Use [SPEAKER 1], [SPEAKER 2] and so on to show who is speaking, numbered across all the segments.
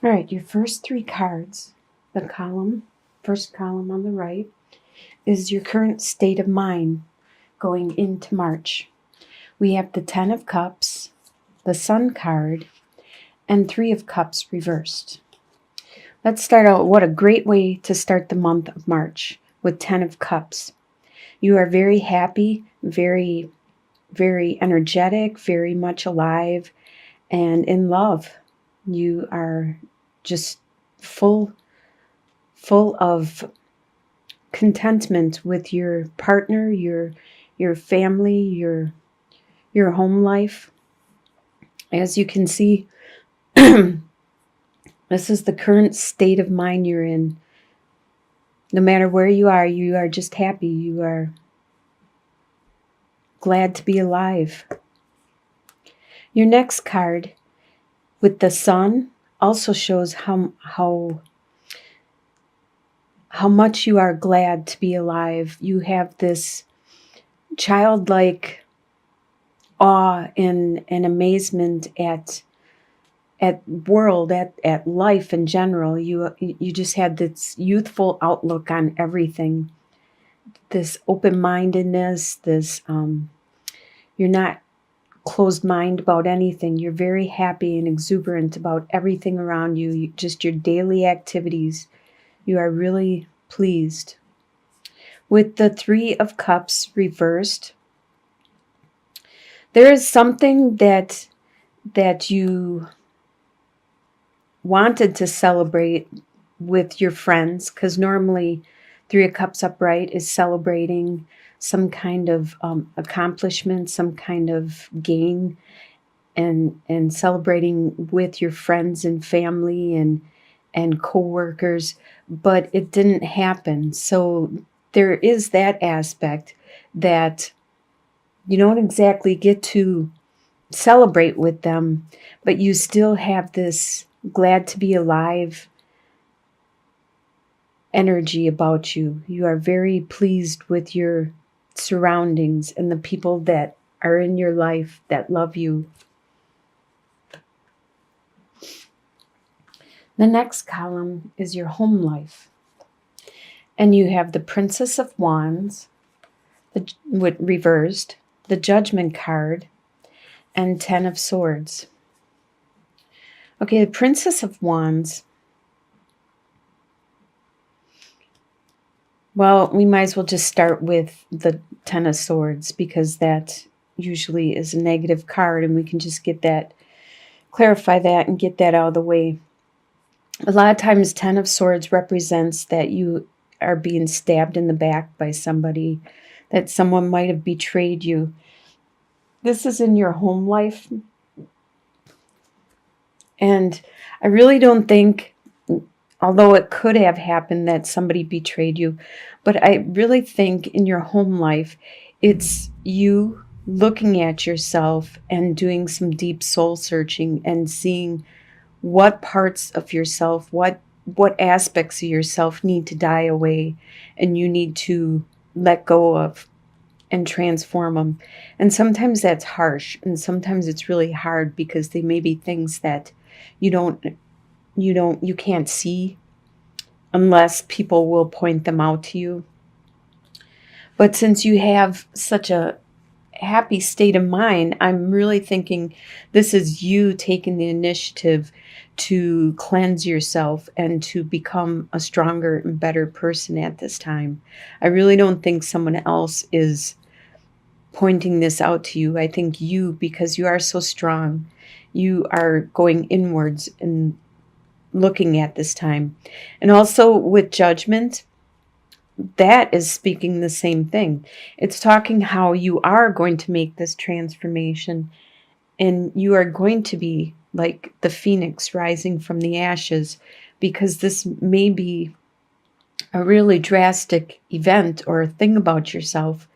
[SPEAKER 1] All right, your first three cards, first column on the right, is your current state of mind going into March. We have the Ten of Cups, the Sun card, and Three of Cups reversed. Let's start out. What a great way to start the month of March with Ten of Cups. You are very happy, very, very energetic, very much alive, and in love. You are just full of contentment with your partner, your family, your home life. As you can see, this is the current state of mind you're in. No matter where you are just happy. You are glad to be alive. Your next card with the Sun also shows how much you are glad to be alive. You have this childlike awe and amazement at world, at life in general. You just had this youthful outlook on everything, this open-mindedness, this you're not closed mind about anything. You're very happy and exuberant about everything around you, just your daily activities. You are really pleased. With the Three of Cups reversed, there is something that you wanted to celebrate with your friends, because normally Three of Cups upright is celebrating some kind of accomplishment, some kind of gain, and celebrating with your friends and family and co-workers, but it didn't happen. So there is that aspect that you don't exactly get to celebrate with them, but you still have this glad to be alive energy about you. You are very pleased with your surroundings and the people that are in your life that love you. The next column is your home life. And you have the Princess of Wands, reversed, the Judgment card, and Ten of Swords. Okay, the Princess of Wands. Well, we might as well just start with the Ten of Swords, because that usually is a negative card, and we can just clarify that and get that out of the way. A lot of times Ten of Swords represents that you are being stabbed in the back by somebody, that someone might have betrayed you. This is in your home life. And I really don't think, although it could have happened that somebody betrayed you, but I really think in your home life, it's you looking at yourself and doing some deep soul searching and seeing what parts of yourself, what aspects of yourself need to die away and you need to let go of and transform them. And sometimes that's harsh, and sometimes it's really hard because they may be things that you can't see unless people will point them out to you. But since you have such a happy state of mind, I'm really thinking this is you taking the initiative to cleanse yourself and to become a stronger and better person at this time. I really don't think someone else is pointing this out to you. I think you, because you are so strong, you are going inwards and looking at this time. And also with Judgment, that is speaking the same thing. It's talking how you are going to make this transformation and you are going to be like the phoenix rising from the ashes, because this may be a really drastic event or a thing about yourself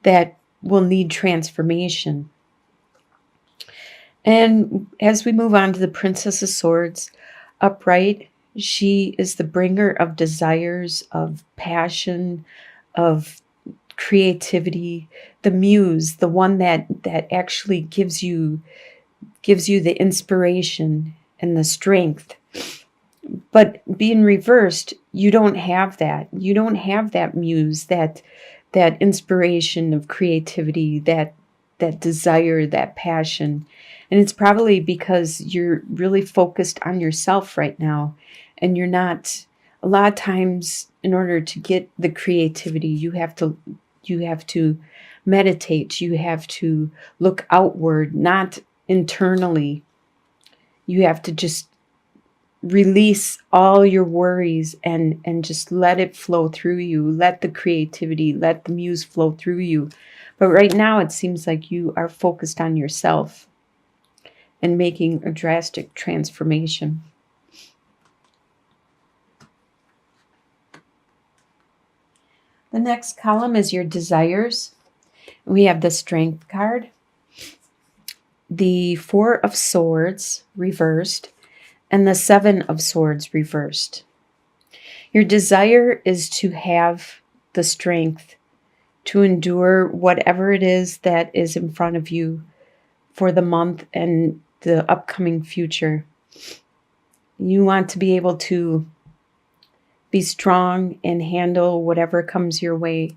[SPEAKER 1] that will need transformation. And as we move on to the Princess of Swords, upright, she is the bringer of desires, of passion, of creativity, the muse, the one that actually gives you the inspiration and the strength But being reversed, you don't have that. You don't have that muse, that inspiration of creativity, that desire, that passion. And it's probably because you're really focused on yourself right now, and you're not, a lot of times in order to get the creativity, you have to meditate, you have to look outward, not internally. You have to just release all your worries and just let it flow through you. Let the creativity, let the muse flow through you. But right now it seems like you are focused on yourself and making a drastic transformation. The next column is your desires. We have the Strength card, the Four of Swords reversed, and the Seven of Swords reversed. Your desire is to have the strength to endure whatever it is that is in front of you for the month and the upcoming future. You want to be able to be strong and handle whatever comes your way.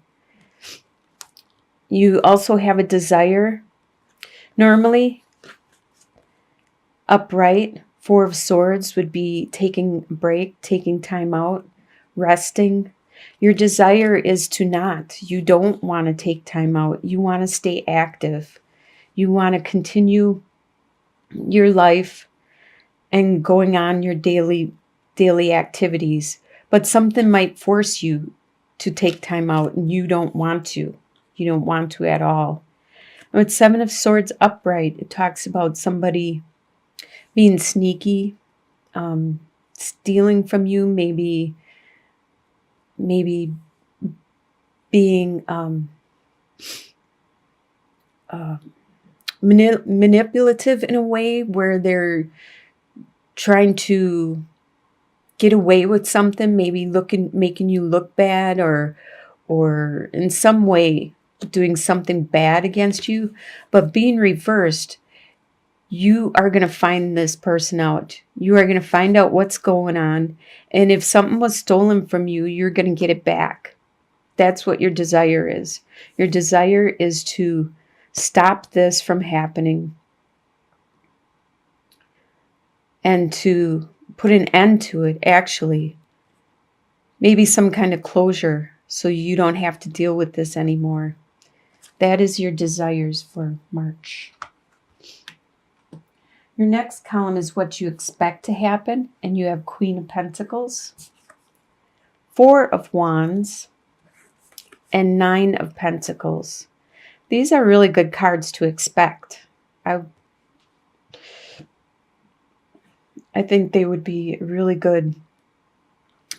[SPEAKER 1] You also have a desire, normally upright, Four of Swords would be taking a break, taking time out, resting. Your desire is to not. You don't want to take time out. You want to stay active. You want to continue your life and going on your daily activities. But something might force you to take time out and you don't want to. You don't want to at all. With Seven of Swords upright, it talks about somebody being sneaky, stealing from you, maybe being manipulative in a way where they're trying to get away with something, maybe making you look bad, or in some way doing something bad against you. But being reversed, you are going to find this person out. You are going to find out what's going on. And if something was stolen from you, you're going to get it back. That's what your desire is. Your desire is to stop this from happening and to put an end to it, actually. Maybe some kind of closure so you don't have to deal with this anymore. That is your desires for March. Your next column is what you expect to happen, and you have Queen of Pentacles, Four of Wands, and Nine of Pentacles. These are really good cards to expect. I think they would be really good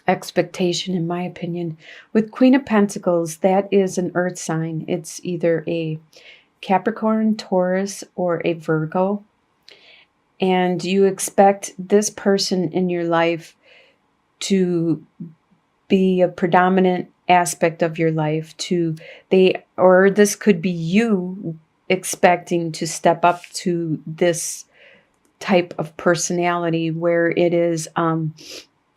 [SPEAKER 1] expectation, in my opinion. With Queen of Pentacles, that is an earth sign. It's either a Capricorn, Taurus, or a Virgo. And you expect this person in your life to be a predominant aspect of your life, or this could be you expecting to step up to this type of personality where it is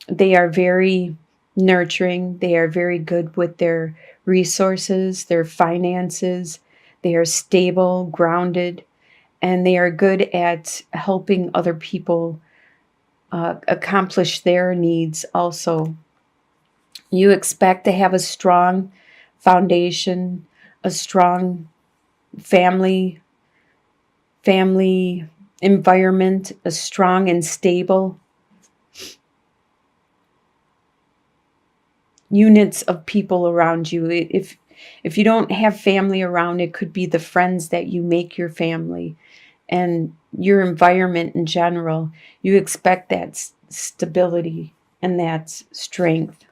[SPEAKER 1] they are very nurturing, they are very good with their resources, their finances, they are stable, grounded, and they are good at helping other people accomplish their needs also. You expect to have a strong foundation, a strong family environment, a strong and stable units of people around you. If you don't have family around, it could be the friends that you make your family and your environment in general. You expect that stability and that strength.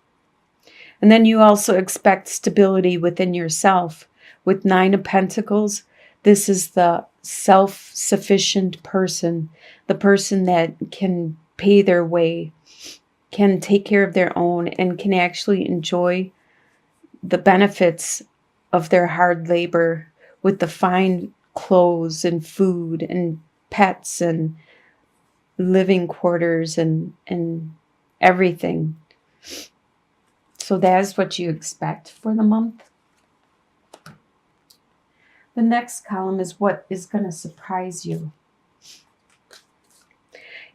[SPEAKER 1] And then you also expect stability within yourself. With Nine of Pentacles, this is the self-sufficient person, the person that can pay their way, can take care of their own, and can actually enjoy the benefits of their hard labor with the fine clothes and food and pets and living quarters and everything. So that is what you expect for the month. The next column is what is going to surprise you.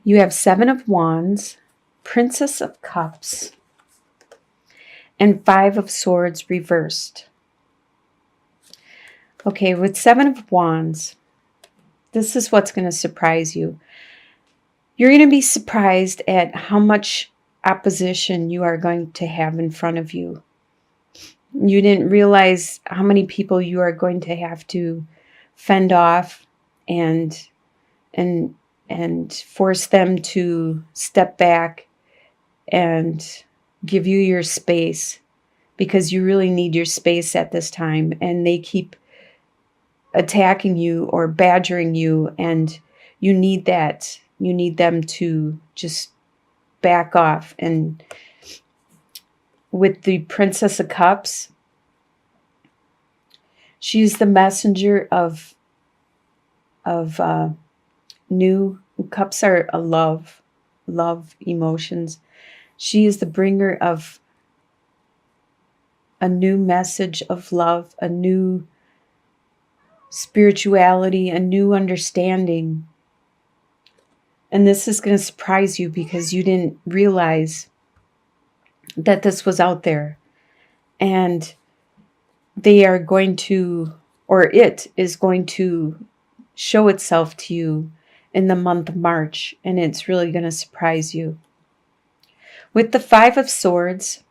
[SPEAKER 1] You have 7 of Wands, Princess of Cups, and 5 of Swords reversed. Okay, with 7 of Wands, this is what's going to surprise you. You're going to be surprised at how much opposition you are going to have in front of you. You didn't realize how many people you are going to have to fend off and force them to step back and give you your space, because you really need your space at this time, and they keep attacking you or badgering you, and you need that. You need them to just back off. And with the Princess of Cups, she's the messenger of new. Cups are a love emotions. She is the bringer of a new message of love, a new spirituality, a new understanding. And this is going to surprise you because you didn't realize that this was out there. And they are going to, or it is going to show itself to you in the month of March. And it's really going to surprise you. With the 5 of Swords,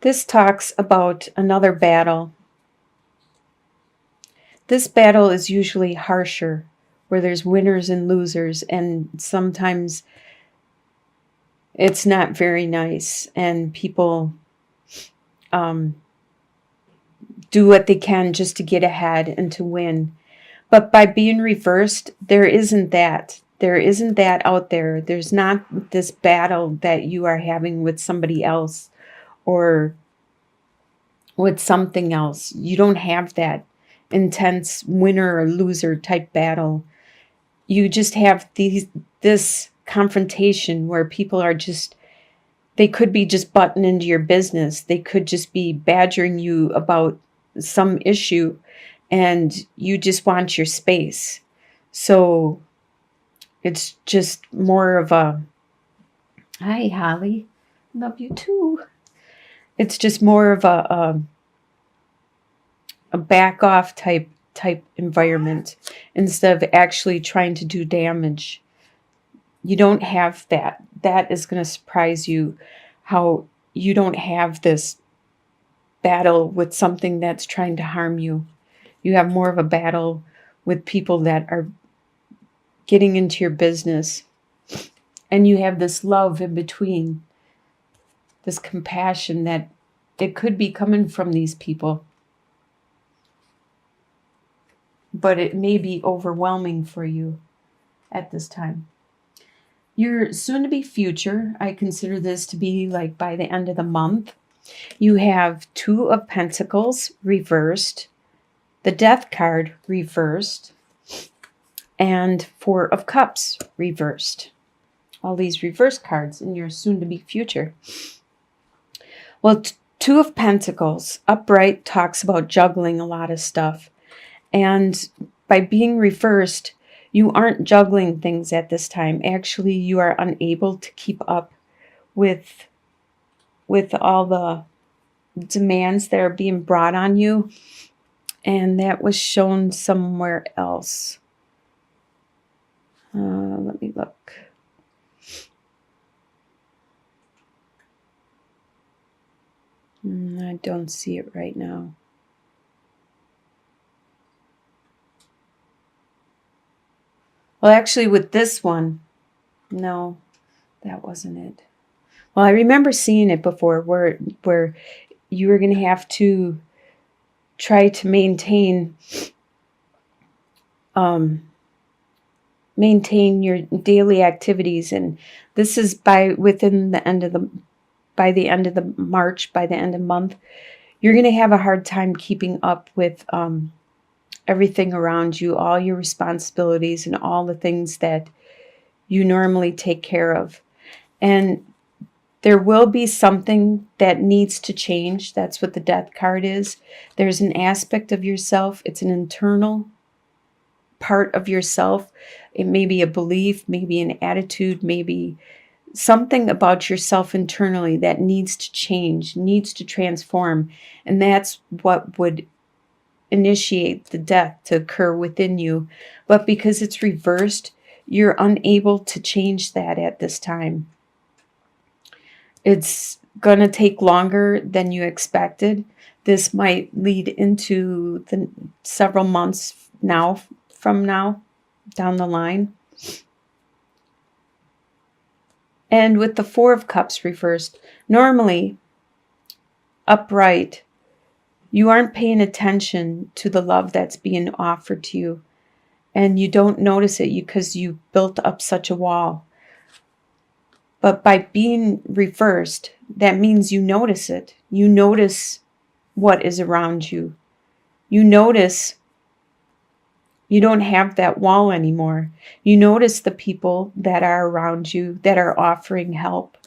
[SPEAKER 1] this talks about another battle. This battle is usually harsher, where there's winners and losers, and sometimes it's not very nice, and people do what they can just to get ahead and to win. But by being reversed, there isn't that. There isn't that out there. There's not this battle that you are having with somebody else or with something else. You don't have that intense winner or loser type battle. You just have this confrontation where people are just, they could be just butting into your business. They could just be badgering you about some issue, and you just want your space. So it's just more of a, hi Holly, love you too. It's just more of a back off type environment instead of actually trying to do damage. You don't have that. That is going to surprise you, how you don't have this battle with something that's trying to harm you. You have more of a battle with people that are getting into your business. And you have this love in between, this compassion that it could be coming from these people. But it may be overwhelming for you at this time. Your soon-to-be future, I consider this to be like by the end of the month. You have 2 of Pentacles reversed, the Death card reversed, and 4 of Cups reversed. All these reverse cards in your soon-to-be future. Well, 2 of Pentacles upright talks about juggling a lot of stuff. And by being reversed, you aren't juggling things at this time. Actually, you are unable to keep up with all the demands that are being brought on you. And that was shown somewhere else. Let me look. I don't see it right now. Well, actually, with this one, no, that wasn't it. Well, I remember seeing it before where you were going to have to try to maintain your daily activities, and this is by the end of the March, by the end of the month, you're going to have a hard time keeping up with everything around you, all your responsibilities and all the things that you normally take care of. And there will be something that needs to change. That's what the Death card is. There's an aspect of yourself. It's an internal part of yourself. It may be a belief, maybe an attitude, maybe something about yourself internally that needs to change, needs to transform. And that's what would initiate the death to occur within you. But because it's reversed, you're unable to change that at this time. It's going to take longer than you expected. This might lead into the several months from now down the line. And with the Four of Cups reversed, normally upright, you aren't paying attention to the love that's being offered to you. And you don't notice it because you built up such a wall. But by being reversed, that means you notice it. You notice what is around you. You notice you don't have that wall anymore. You notice the people that are around you that are offering help.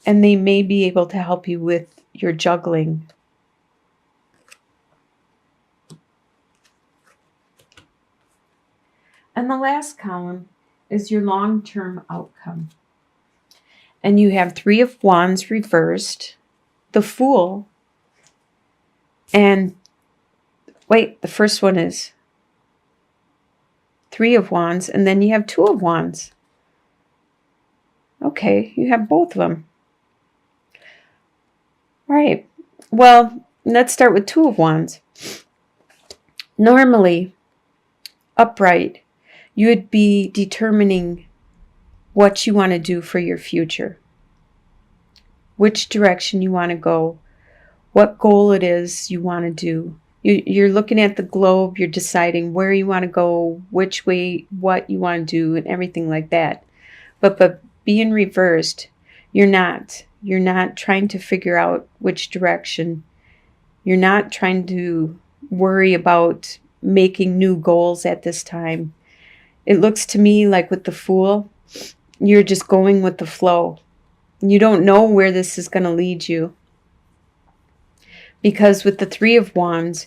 [SPEAKER 1] And they may be able to help you with your juggling. And the last column is your long-term outcome. And you have Three of Wands reversed, the Fool, and wait, the first one is Three of Wands, and then you have Two of Wands. Okay, you have both of them. All right, well, let's start with Two of Wands. Normally, upright, you would be determining what you want to do for your future, which direction you want to go, what goal it is you want to do. You're looking at the globe, you're deciding where you want to go, which way, what you want to do, and everything like that. But being reversed, you're not trying to figure out which direction. You're not trying to worry about making new goals at this time. It looks to me like with the Fool, you're just going with the flow. You don't know where this is going to lead you. Because with the Three of Wands,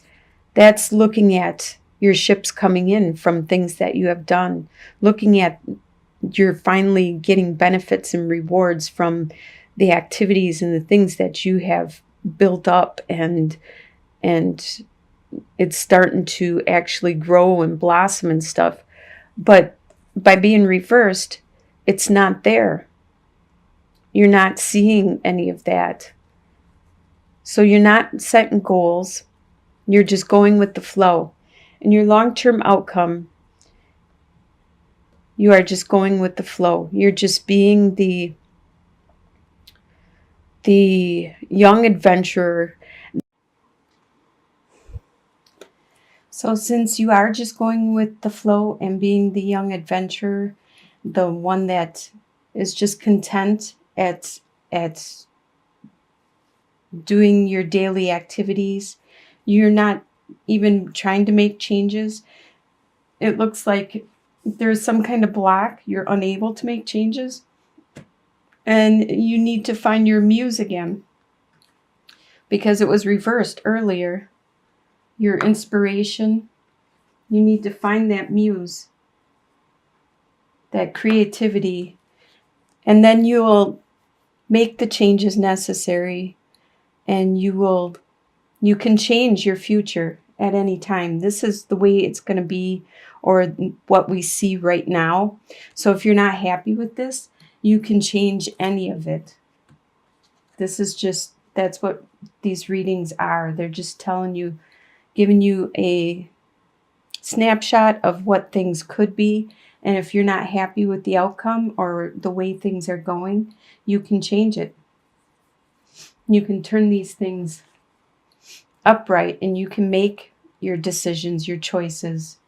[SPEAKER 1] that's looking at your ships coming in from things that you have done. Looking at you're finally getting benefits and rewards from the activities and the things that you have built up, and it's starting to actually grow and blossom and stuff. But by being reversed, it's not there. You're not seeing any of that. So you're not setting goals. You're just going with the flow. And your long-term outcome, you are just going with the flow. You're just being the young adventurer. So since you are just going with the flow and being the young adventurer, the one that is just content at doing your daily activities, you're not even trying to make changes. It looks like there's some kind of block. You're unable to make changes. And you need to find your muse again. Because it was reversed earlier. Your inspiration. You need to find that muse. That creativity. And then you'll make the changes necessary. And you can change your future at any time. This is the way it's going to be, or what we see right now. So if you're not happy with this, you can change any of it. That's what these readings are. They're just telling you, giving you a snapshot of what things could be. And if you're not happy with the outcome or the way things are going, you can change it. You can turn these things upright, and you can make your decisions, your choices.